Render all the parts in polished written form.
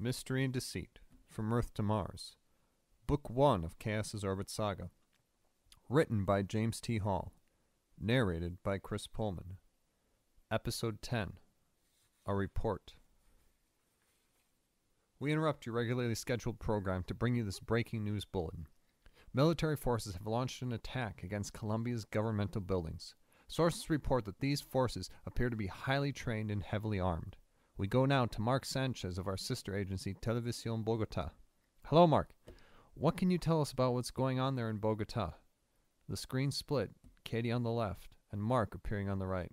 Mystery and Deceit, From Earth to Mars, Book 1 of Chaos's Orbit Saga, written by James T. Hall, narrated by Chris Pullman. Episode 10, A Report. We interrupt your regularly scheduled program to bring you this breaking news bulletin. Military forces have launched an attack against Colombia's governmental buildings. Sources report that these forces appear to be highly trained and heavily armed. We go now to Mark Sanchez of our sister agency, Televisión Bogotá. Hello, Mark. What can you tell us about what's going on there in Bogotá? The screen split, Katie on the left, and Mark appearing on the right.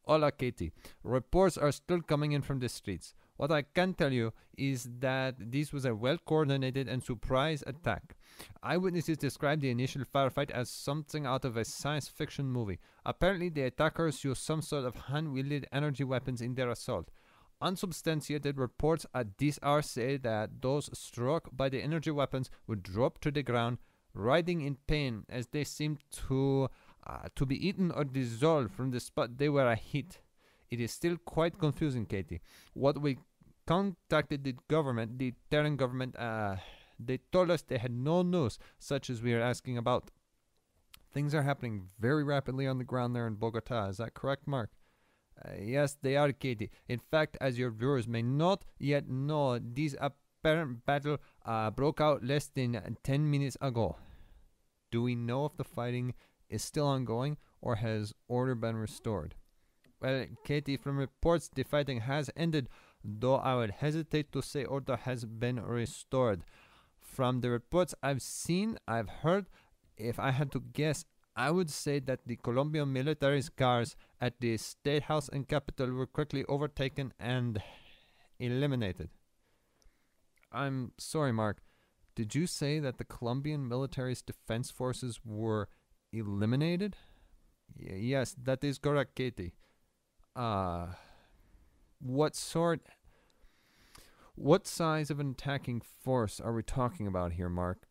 Hola, Katie. Reports are still coming in from the streets. What I can tell you is that this was a well-coordinated and surprise attack. Eyewitnesses described the initial firefight as something out of a science fiction movie. Apparently, the attackers used some sort of hand-wielded energy weapons in their assault. Unsubstantiated reports at this hour say that those struck by the energy weapons would drop to the ground, writhing in pain as they seemed to be eaten or dissolved from the spot they were hit. It is still quite confusing, Katie. What we contacted the government, the Terran government, they told us they had no news such as we are asking about. Things are happening very rapidly on the ground there in Bogotá. Is that correct, Mark? Yes, they are, Katie. In fact, as your viewers may not yet know, this apparent battle broke out less than 10 minutes ago. Do we know if the fighting is still ongoing or has order been restored? Well, Katie, from reports, the fighting has ended, though I would hesitate to say order has been restored. From the reports I've seen, I've heard, if I had to guess, I would say that the Colombian military guards at the State House and Capitol were quickly overtaken and eliminated. I'm sorry, Mark. Did you say that the Colombian military's defense forces were eliminated? Yes, that is correct, Katie. What size of an attacking force are we talking about here, Mark?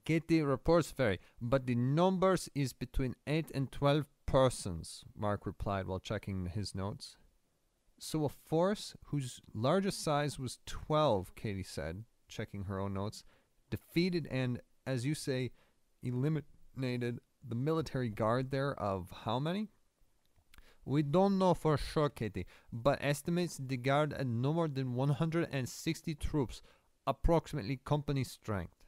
Katie, reports vary, but the numbers is between 8 and 12 persons, Mark replied while checking his notes. So a force whose largest size was 12, Katie said, checking her own notes, defeated and, as you say, eliminated the military guard there of how many? We don't know for sure, Katie, but estimates the guard at no more than 160 troops, approximately company strength.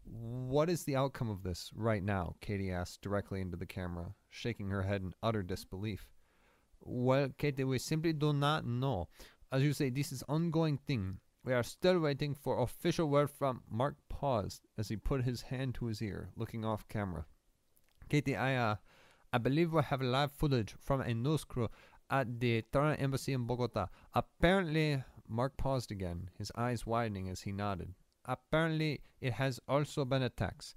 What is the outcome of this right now? Katie asked directly into the camera, shaking her head in utter disbelief. Well, Katie, we simply do not know. As you say, this is an ongoing thing. We are still waiting for official word from... Mark paused as he put his hand to his ear, looking off camera. Katie, I believe we have live footage from a news crew at the Terran Embassy in Bogotá. Apparently... Mark paused again, his eyes widening as he nodded. Apparently, it has also been attacks.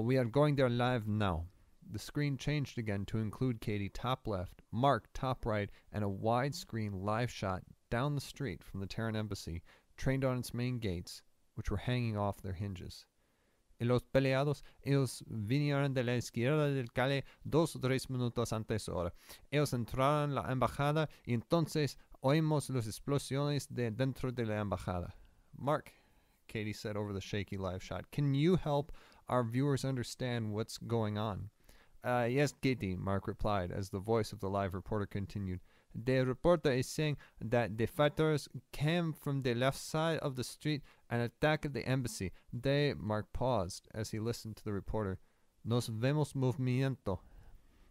We are going there live now. The screen changed again to include Katie top left, Mark top right, and a widescreen live shot down the street from the Terran Embassy, trained on its main gates, which were hanging off their hinges. Y los peleados, ellos vinieron de la izquierda del calle 2 o 3 minutos antes hora. Ellos entraron en la embajada y entonces oímos las explosiones de dentro de la embajada. Mark, Katie said over the shaky live shot, can you help our viewers understand what's going on? Yes, Katie, Mark replied as the voice of the live reporter continued. The reporter is saying that the fighters came from the left side of the street and attacked the embassy. Mark paused as he listened to the reporter. Nos vemos movimiento.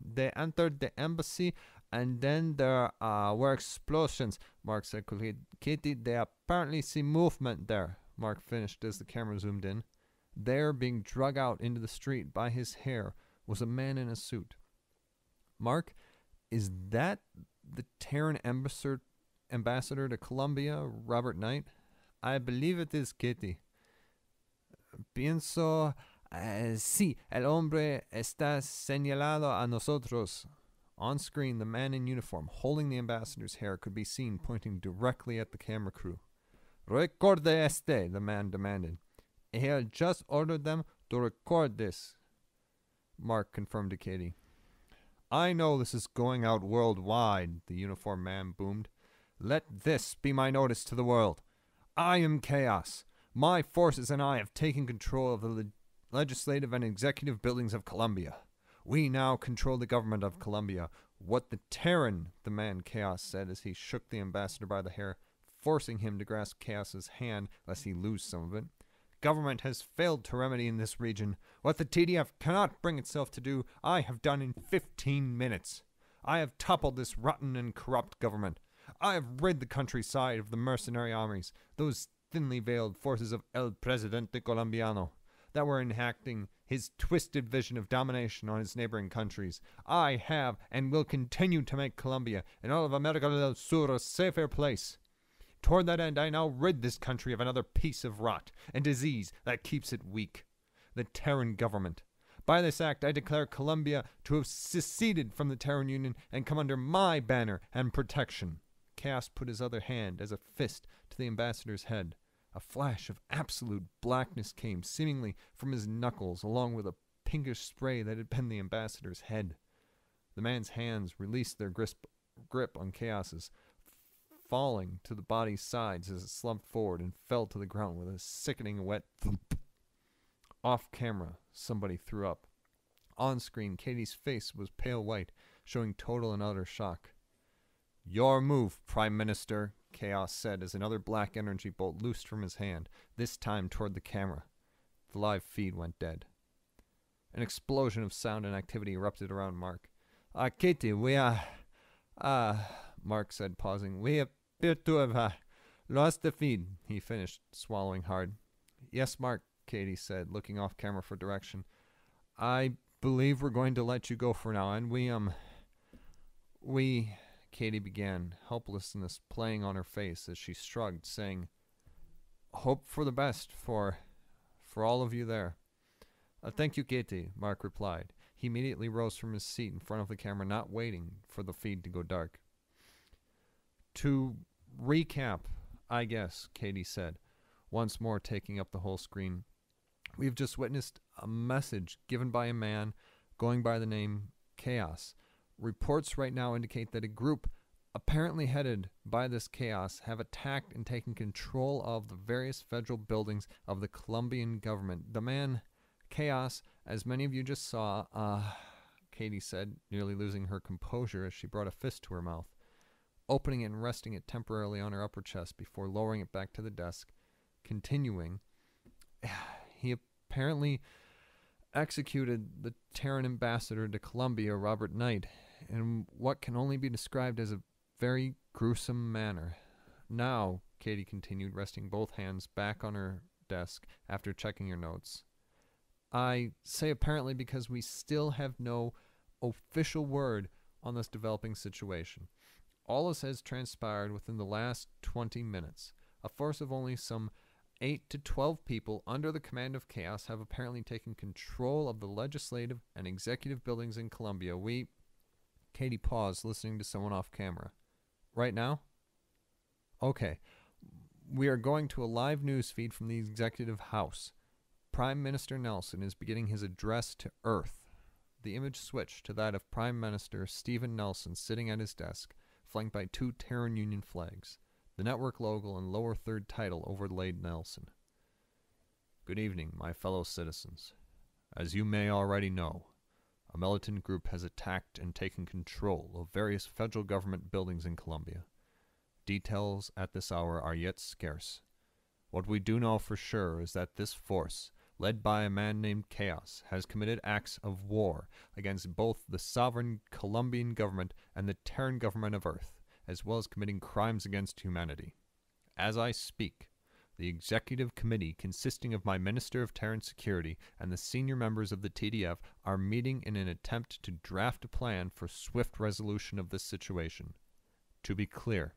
They entered the embassy and then there were explosions, Mark said quickly. Katie, they apparently see movement there. Mark finished as the camera zoomed in. There, being drug out into the street by his hair, was a man in a suit. Mark, is that the Terran ambassador to Colombia, Robert Knight? I believe it is, Katie. Pienso, sí, el hombre está señalado a nosotros. On screen, the man in uniform holding the ambassador's hair could be seen pointing directly at the camera crew. Recorde este, the man demanded. He had just ordered them to record this. Mark confirmed to Katie. I know this is going out worldwide, the uniformed man boomed. Let this be my notice to the world. I am Chaos. My forces and I have taken control of the legislative and executive buildings of Columbia. We now control the government of Columbia. What the Terran, the man Chaos said as he shook the ambassador by the hair, forcing him to grasp Chaos's hand lest he lose some of it. Government has failed to remedy in this region. What the TDF cannot bring itself to do, I have done in 15 minutes. I have toppled this rotten and corrupt government. I have rid the countryside of the mercenary armies, those thinly veiled forces of El Presidente Colombiano, that were enacting his twisted vision of domination on his neighboring countries. I have and will continue to make Colombia and all of America del Sur a safer place. Toward that end, I now rid this country of another piece of rot and disease that keeps it weak, the Terran government. By this act, I declare Colombia to have seceded from the Terran Union and come under my banner and protection. Chaos put his other hand as a fist to the ambassador's head. A flash of absolute blackness came, seemingly from his knuckles, along with a pinkish spray that had been the ambassador's head. The man's hands released their grip on Chaos's, falling to the body's sides as it slumped forward and fell to the ground with a sickening wet thump. Off camera, somebody threw up. On screen, Katie's face was pale white, showing total and utter shock. "Your move, Prime Minister," Chaos said as another black energy bolt loosed from his hand, this time toward the camera. The live feed went dead. An explosion of sound and activity erupted around Mark. Katie, we Mark said, pausing. "We appear to have lost the feed," he finished, swallowing hard. "Yes, Mark," Katie said, looking off camera for direction. "I believe we're going to let you go for now, and we, Katie began, helplessness playing on her face as she shrugged, saying, "Hope for the best for all of you there." "Thank you, Katie," Mark replied. He immediately rose from his seat in front of the camera, not waiting for the feed to go dark. "To recap, I guess," Katie said, once more taking up the whole screen. "We've just witnessed a message given by a man going by the name Chaos. Reports right now indicate that a group apparently headed by this Chaos have attacked and taken control of the various federal buildings of the Colombian government. The man Chaos, as many of you just saw, Katie said, nearly losing her composure as she brought a fist to her mouth, opening it and resting it temporarily on her upper chest before lowering it back to the desk, continuing, he apparently executed the Terran ambassador to Colombia, Robert Knight, in what can only be described as a very gruesome manner. Now," Katie continued, resting both hands back on her desk after checking her notes, "I say apparently because we still have no official word on this developing situation. All this has transpired within the last 20 minutes. A force of only some 8 to 12 people under the command of Chaos have apparently taken control of the legislative and executive buildings in Colombia. We..." Katie paused, listening to someone off camera. "Right now?" "Okay. We are going to a live news feed from the Executive House. Prime Minister Nelson is beginning his address to Earth." The image switched to that of Prime Minister Stephen Nelson sitting at his desk, flanked by 2 Terran Union flags. The network logo and lower third title overlaid Nelson. "Good evening, my fellow citizens. As you may already know, a militant group has attacked and taken control of various federal government buildings in Colombia. Details at this hour are yet scarce. What we do know for sure is that this force, led by a man named Chaos, has committed acts of war against both the sovereign Colombian government and the Terran government of Earth, as well as committing crimes against humanity. As I speak, the executive committee, consisting of my Minister of Terran Security and the senior members of the TDF, are meeting in an attempt to draft a plan for swift resolution of this situation. To be clear,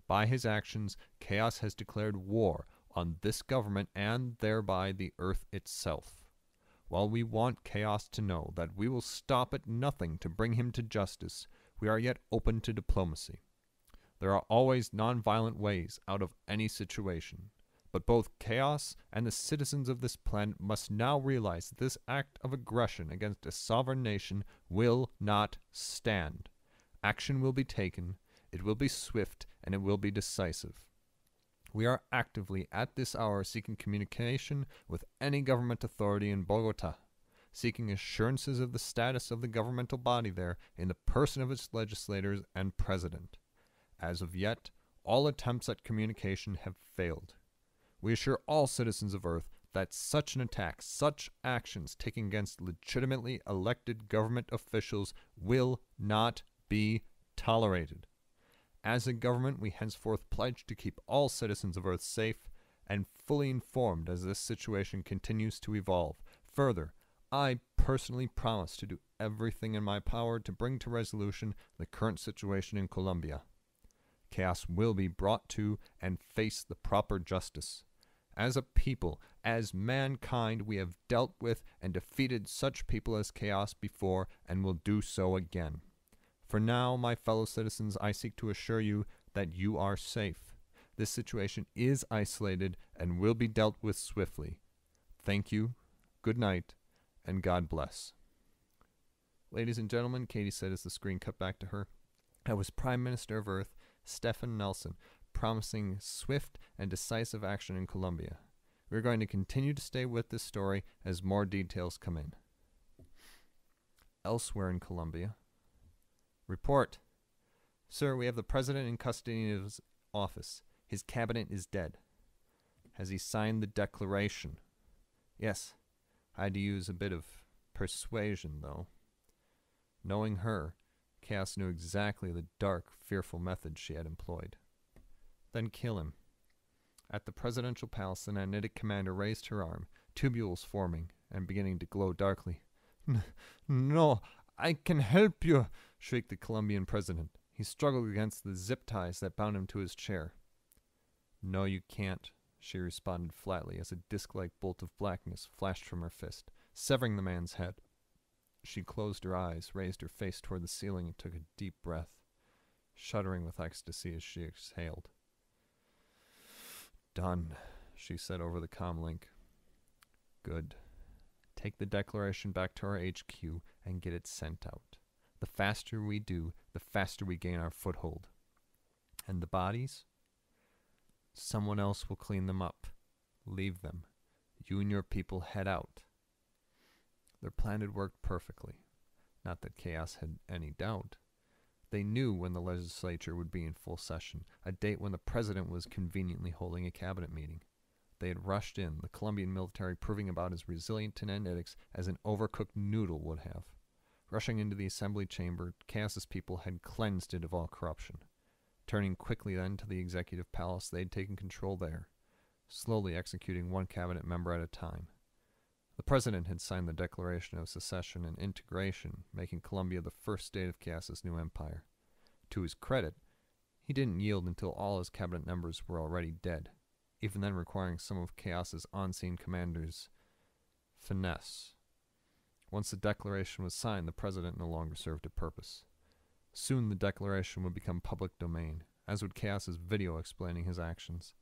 by his actions, Chaos has declared war on this government and thereby the Earth itself. While we want Chaos to know that we will stop at nothing to bring him to justice, we are yet open to diplomacy. There are always non-violent ways out of any situation, but both Chaos and the citizens of this planet must now realize that this act of aggression against a sovereign nation will not stand. Action will be taken, it will be swift, and it will be decisive. We are actively, at this hour, seeking communication with any government authority in Bogota, seeking assurances of the status of the governmental body there in the person of its legislators and president. As of yet, all attempts at communication have failed. We assure all citizens of Earth that such an attack, such actions taken against legitimately elected government officials will not be tolerated. As a government, we henceforth pledge to keep all citizens of Earth safe and fully informed as this situation continues to evolve. Further, I personally promise to do everything in my power to bring to resolution the current situation in Colombia. Chaos will be brought to and face the proper justice. As a people, as mankind, we have dealt with and defeated such people as Chaos before and will do so again. For now, my fellow citizens, I seek to assure you that you are safe. This situation is isolated and will be dealt with swiftly. Thank you, good night, and God bless. Ladies and gentlemen, Katie said as the screen cut back to her, that was Prime Minister of Earth, Stephen Nelson, promising swift and decisive action in Colombia. We're going to continue to stay with this story as more details come in. Elsewhere in Colombia. Report. Sir, we have the president in custody of his office. His cabinet is dead. Has he signed the declaration? Yes. I had to use a bit of persuasion, though. Knowing her, Chaos knew exactly the dark, fearful method she had employed. Then kill him. At the presidential palace, the nanitic commander raised her arm, tubules forming and beginning to glow darkly. No, I can help you, shrieked the Colombian president. He struggled against the zip ties that bound him to his chair. No, you can't, she responded flatly as a disc-like bolt of blackness flashed from her fist, severing the man's head. She closed her eyes, raised her face toward the ceiling, and took a deep breath, shuddering with ecstasy as she exhaled. Done, she said over the comlink. Good. Take the declaration back to our HQ and get it sent out. The faster we do, the faster we gain our foothold. And the bodies? Someone else will clean them up. Leave them. You and your people head out. Their plan had worked perfectly. Not that Chaos had any doubt. They knew when the legislature would be in full session, a date when the president was conveniently holding a cabinet meeting. They had rushed in, the Colombian military proving about as resilient to nanitic's as an overcooked noodle would have. Rushing into the assembly chamber, Chaos's people had cleansed it of all corruption. Turning quickly then to the executive palace, they had taken control there, slowly executing one cabinet member at a time. The president had signed the Declaration of Secession and Integration, making Colombia the first state of Chaos's new empire. To his credit, he didn't yield until all his cabinet members were already dead, even then requiring some of Chaos's on-scene commanders' finesse. Once the declaration was signed, the president no longer served a purpose. Soon the declaration would become public domain, as would Chaos's video explaining his actions.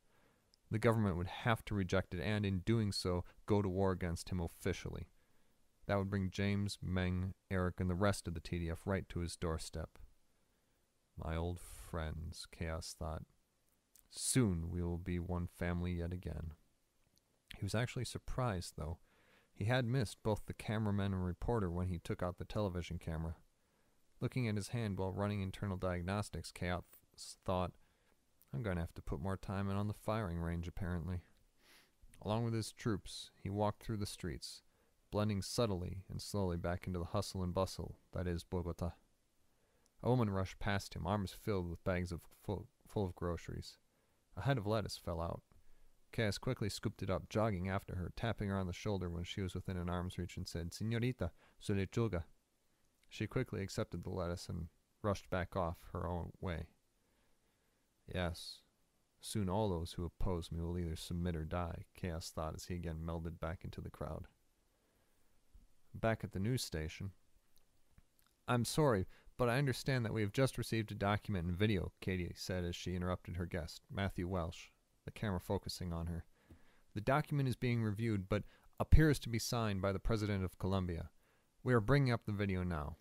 The government would have to reject it and, in doing so, go to war against him officially. That would bring James, Meng, Eric, and the rest of the TDF right to his doorstep. My old friends, Chaos thought. Soon we will be one family yet again. He was actually surprised, though. He had missed both the cameraman and reporter when he took out the television camera. Looking at his hand while running internal diagnostics, Chaos thought, I'm going to have to put more time in on the firing range, apparently. Along with his troops, he walked through the streets, blending subtly and slowly back into the hustle and bustle that is Bogota. A woman rushed past him, arms filled with bags full of groceries. A head of lettuce fell out. Chaos quickly scooped it up, jogging after her, tapping her on the shoulder when she was within an arm's reach and said, Señorita, su lechuga. She quickly accepted the lettuce and rushed back off her own way. Yes, soon all those who oppose me will either submit or die, Chaos thought as he again melded back into the crowd. Back at the news station. I'm sorry, but I understand that we have just received a document and video, Katie said as she interrupted her guest, Matthew Welsh, the camera focusing on her. The document is being reviewed, but appears to be signed by the President of Colombia. We are bringing up the video now.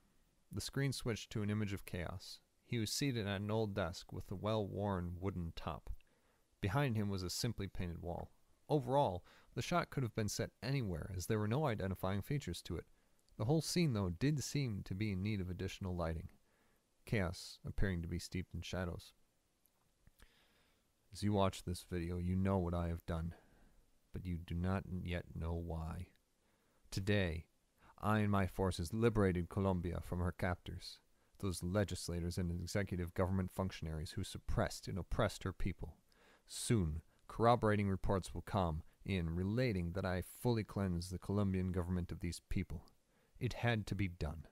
The screen switched to an image of Chaos. He was seated at an old desk with a well-worn wooden top. Behind him was a simply painted wall. Overall, the shot could have been set anywhere, as there were no identifying features to it. The whole scene, though, did seem to be in need of additional lighting. Chaos appearing to be steeped in shadows. As you watch this video, you know what I have done, but you do not yet know why. Today, I and my forces liberated Colombia from her captors, those legislators and executive government functionaries who suppressed and oppressed her people. Soon, corroborating reports will come in relating that I fully cleansed the Colombian government of these people. It had to be done.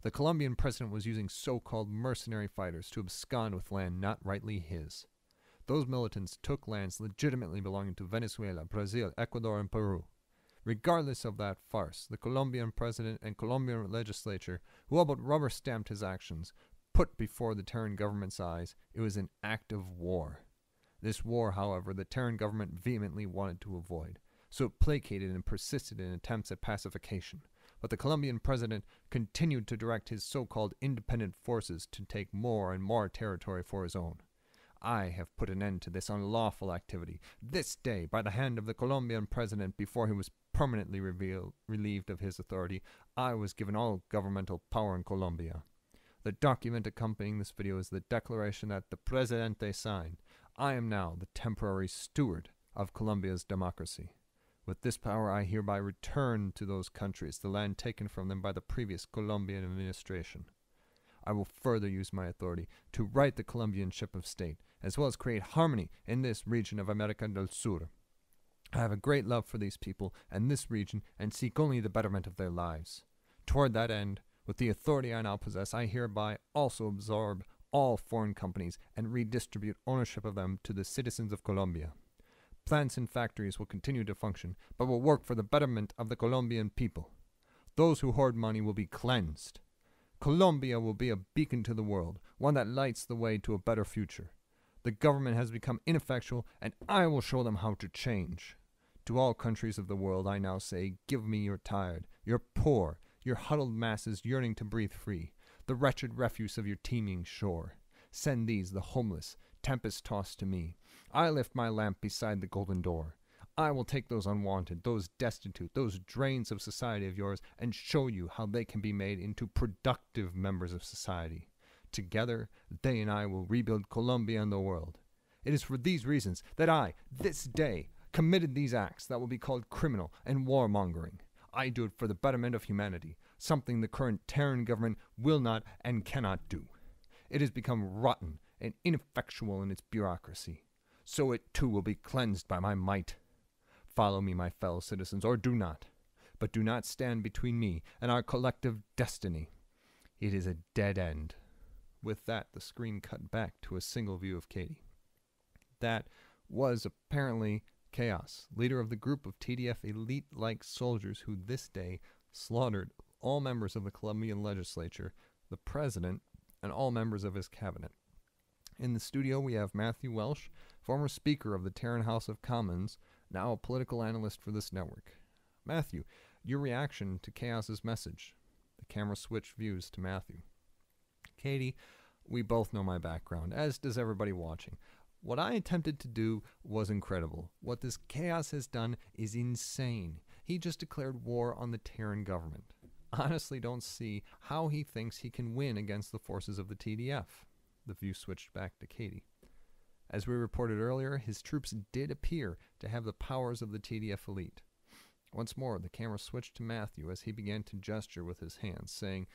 The Colombian president was using so-called mercenary fighters to abscond with land not rightly his. Those militants took lands legitimately belonging to Venezuela, Brazil, Ecuador, and Peru. Regardless of that farce, the Colombian president and Colombian legislature, who all but rubber-stamped his actions, put before the Terran government's eyes it was an act of war. This war, however, the Terran government vehemently wanted to avoid, so it placated and persisted in attempts at pacification. But the Colombian president continued to direct his so-called independent forces to take more and more territory for his own. I have put an end to this unlawful activity, this day, by the hand of the Colombian president before he was permanently relieved of his authority. I was given all governmental power in Colombia. The document accompanying this video is the declaration that the Presidente signed. I am now the temporary steward of Colombia's democracy. With this power, I hereby return to those countries the land taken from them by the previous Colombian administration. I will further use my authority to right the Colombian ship of state, as well as create harmony in this region of America del Sur. I have a great love for these people and this region and seek only the betterment of their lives. Toward that end, with the authority I now possess, I hereby also absorb all foreign companies and redistribute ownership of them to the citizens of Colombia. Plants and factories will continue to function, but will work for the betterment of the Colombian people. Those who hoard money will be cleansed. Colombia will be a beacon to the world, one that lights the way to a better future. The government has become ineffectual, and I will show them how to change. To all countries of the world I now say, give me your tired, your poor, your huddled masses yearning to breathe free, the wretched refuse of your teeming shore. Send these, the homeless, tempest-tossed to me. I lift my lamp beside the golden door. I will take those unwanted, those destitute, those drains of society of yours, and show you how they can be made into productive members of society. Together, they and I will rebuild Colombia and the world. It is for these reasons that I, this day, committed these acts that will be called criminal and warmongering. I do it for the betterment of humanity, something the current Terran government will not and cannot do. It has become rotten and ineffectual in its bureaucracy. So it too will be cleansed by my might. Follow me, my fellow citizens, or do not. But do not stand between me and our collective destiny. It is a dead end. With that, the screen cut back to a single view of Katie. That was apparently Chaos, leader of the group of TDF elite-like soldiers who this day slaughtered all members of the Colombian legislature, the president, and all members of his cabinet. In the studio, we have Matthew Welsh, former Speaker of the Terran House of Commons, now a political analyst for this network. Matthew, your reaction to Chaos's message. The camera switched views to Matthew. Katie, we both know my background, as does everybody watching. What I attempted to do was incredible. What this Chaos has done is insane. He just declared war on the Terran government. Honestly, don't see how he thinks he can win against the forces of the TDF. The view switched back to Katie. As we reported earlier, his troops did appear to have the powers of the TDF elite. Once more, the camera switched to Matthew as he began to gesture with his hands, saying,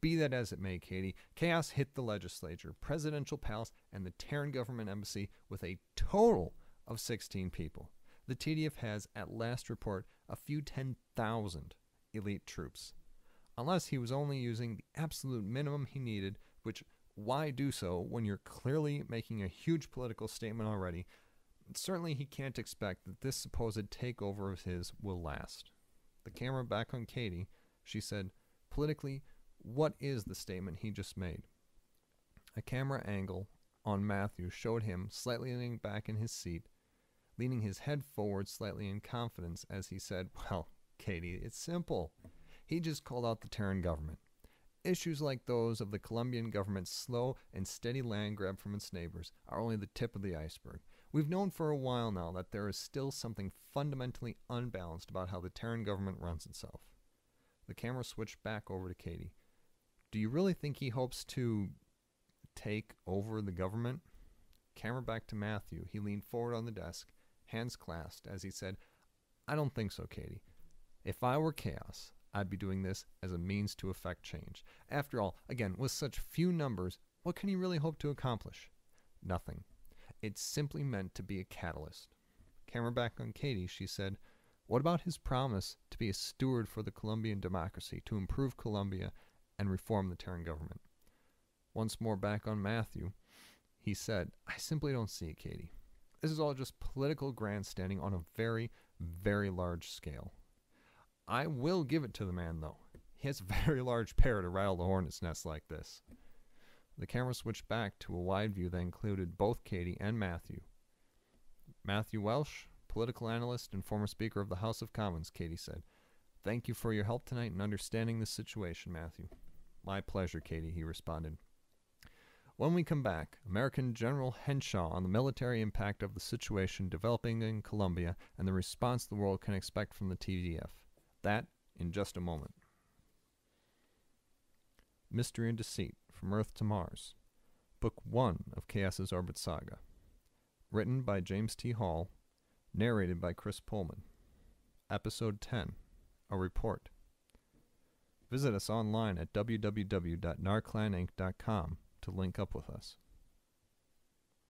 "Be that as it may, Katie, Chaos hit the legislature, presidential palace, and the Terran government embassy with a total of 16 people. The TDF has, at last report, a few 10,000 elite troops. Unless he was only using the absolute minimum he needed, which why do so when you're clearly making a huge political statement already? Certainly he can't expect that this supposed takeover of his will last." The camera back on Katie, she said, "Politically, what is the statement he just made?" A camera angle on Matthew showed him slightly leaning back in his seat, leaning his head forward slightly in confidence as he said, "Well, Katie, it's simple. He just called out the Terran government. Issues like those of the Colombian government's slow and steady land grab from its neighbors are only the tip of the iceberg. We've known for a while now that there is still something fundamentally unbalanced about how the Terran government runs itself. The camera switched back over to Katie. Do you really think he hopes to take over the government? Camera back to Matthew. He leaned forward on the desk, hands clasped, as he said, I don't think so, Katie. If I were Chaos, I'd be doing this as a means to effect change. After all, again, with such few numbers, what can he really hope to accomplish? Nothing. It's simply meant to be a catalyst. Camera back on Katie, she said, what about his promise to be a steward for the Colombian democracy, to improve Colombia and reform the Terran government? Once more back on Matthew, he said, I simply don't see it, Katie. This is all just political grandstanding on a very, very large scale. I will give it to the man, though. He has a very large pair to rattle the hornet's nest like this. The camera switched back to a wide view that included both Katie and Matthew. Matthew Welsh, political analyst and former Speaker of the House of Commons, Katie said. Thank you for your help tonight in understanding the situation, Matthew. My pleasure, Katie, he responded. When we come back, American General Henshaw on the military impact of the situation developing in Colombia and the response the world can expect from the TDF. That in just a moment. Mystery and Deceit, From Earth to Mars. Book 1 of Chaos's Orbit Saga. Written by James T. Hall. Narrated by Chris Pullman. Episode 10. A Report. Visit us online at www.narclaninc.com to link up with us.